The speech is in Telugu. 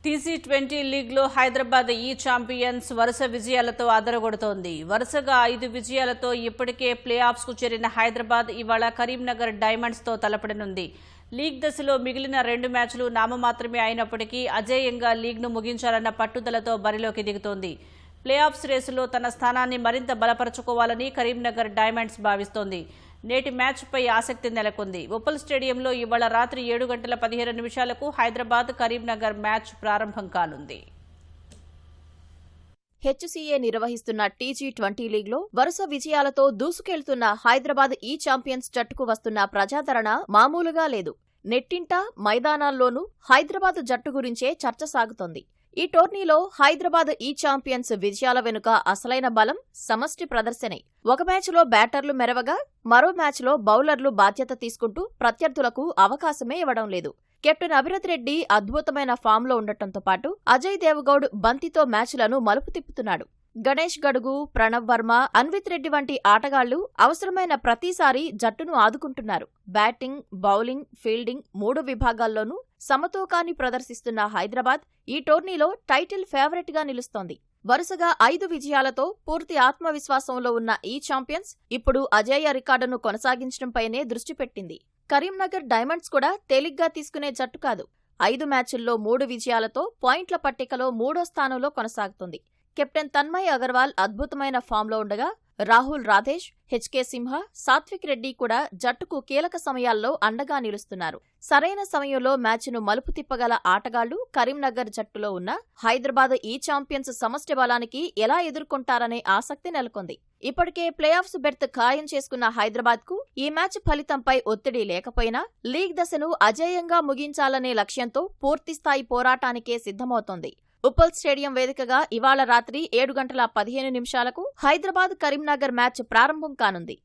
టీ20 లీగ్లో హైదరాబాద్ ఈ ఛాంపియన్స్ వరుస విజయాలతో అదరగొడుతోంది. వరుసగా 5 విజయాలతో ఇప్పటికే ప్లే ఆఫ్స్కు చేరిన హైదరాబాద్ ఇవాళ కరీంనగర్ డైమండ్స్తో తలపడనుంది. లీగ్ దశలో మిగిలిన 2 మ్యాచ్లు నామమాత్రమే అయినప్పటికీ అజేయంగా లీగ్ను ముగించాలన్న పట్టుదలతో బరిలోకి దిగుతోంది. ప్లే ఆఫ్స్ రేసులో తన స్థానాన్ని మరింత బలపరుచుకోవాలని కరీంనగర్ డైమండ్స్ భావిస్తోంది. నేటి మ్యాచ్పై ఆసక్తి నెలకొంది. ఉప్పల్ స్టేడియంలో ఇవాళ రాత్రి 7:15 హైదరాబాద్ కరీంనగర్ మ్యాచ్ ప్రారంభం కానుంది. హెచ్సీఏ నిర్వహిస్తున్న టీ20 లీగ్లో వరుస విజయాలతో దూసుకెళ్తున్న హైదరాబాద్ ఈ ఛాంపియన్స్ జట్టుకు వస్తున్న ప్రజాదరణ మామూలుగా లేదు. నెట్టింట మైదానాల్లోనూ హైదరాబాద్ జట్టు గురించే చర్చ సాగుతోంది. ఈ టోర్నీలో హైదరాబాద్ ఈ ఛాంపియన్స్ విజయాల వెనుక అసలైన బలం సమష్టి ప్రదర్శనే. ఒక మ్యాచ్లో బ్యాటర్లు మెరవగా మరో మ్యాచ్లో బౌలర్లు బాధ్యత తీసుకుంటూ ప్రత్యర్థులకు అవకాశమే ఇవ్వడం లేదు. కెప్టెన్ అభిరథ్ రెడ్డి అద్భుతమైన ఫామ్లో ఉండటంతో పాటు అజయ్ దేవగౌడ్ బంతితో మ్యాచ్లను మలుపు తిప్పుతున్నాడు. గణేష్ గడుగు, ప్రణవ్ వర్మ, అన్విత్ రెడ్డి వంటి ఆటగాళ్లు అవసరమైన ప్రతిసారి జట్టును ఆదుకుంటున్నారు. బ్యాటింగ్, బౌలింగ్, ఫీల్డింగ్ 3 విభాగాల్లోనూ సమతూకాన్ని ప్రదర్శిస్తున్న హైదరాబాద్ ఈ టోర్నీలో టైటిల్ ఫేవరెట్ గా నిలుస్తోంది. వరుసగా 5 విజయాలతో పూర్తి ఆత్మవిశ్వాసంలో ఉన్న ఈ ఛాంపియన్స్ ఇప్పుడు అజేయ రికార్డును కొనసాగించడంపైనే దృష్టి పెట్టింది. కరీంనగర్ డైమండ్స్ కూడా తేలిగ్గా తీసుకునే జట్టు కాదు. 5 మ్యాచుల్లో 3 విజయాలతో పాయింట్ల పట్టికలో 3వ స్థానంలో కొనసాగుతుంది. కెప్టెన్ తన్మయ్ అగర్వాల్ అద్భుతమైన ఫామ్లో ఉండగా రాహుల్ రాధేష్, హెచ్కే సింహ, సాత్విక్ రెడ్డి కూడా జట్టుకు కీలక సమయాల్లో అండగా నిలుస్తున్నారు. సరైన సమయంలో మ్యాచ్ను మలుపు తిప్పగల ఆటగాళ్లు కరీంనగర్ జట్టులో ఉన్న హైదరాబాద్ ఈ ఛాంపియన్స్ సమష్టి బలానికి ఎలా ఎదుర్కొంటారనే ఆసక్తి నెలకొంది. ఇప్పటికే ప్లే ఆఫ్స్ బెర్త్ ఖాయం చేసుకున్న హైదరాబాద్కు ఈ మ్యాచ్ ఫలితంపై ఒత్తిడి లేకపోయినా లీగ్ దశను అజేయంగా ముగించాలనే లక్ష్యంతో పూర్తిస్థాయి పోరాటానికే సిద్ధమవుతోంది. ఉప్పల్ స్టేడియం వేదికగా ఇవాళ రాత్రి 7:15 హైదరాబాద్ కరీంనగర్ మ్యాచ్ ప్రారంభం కానుంది.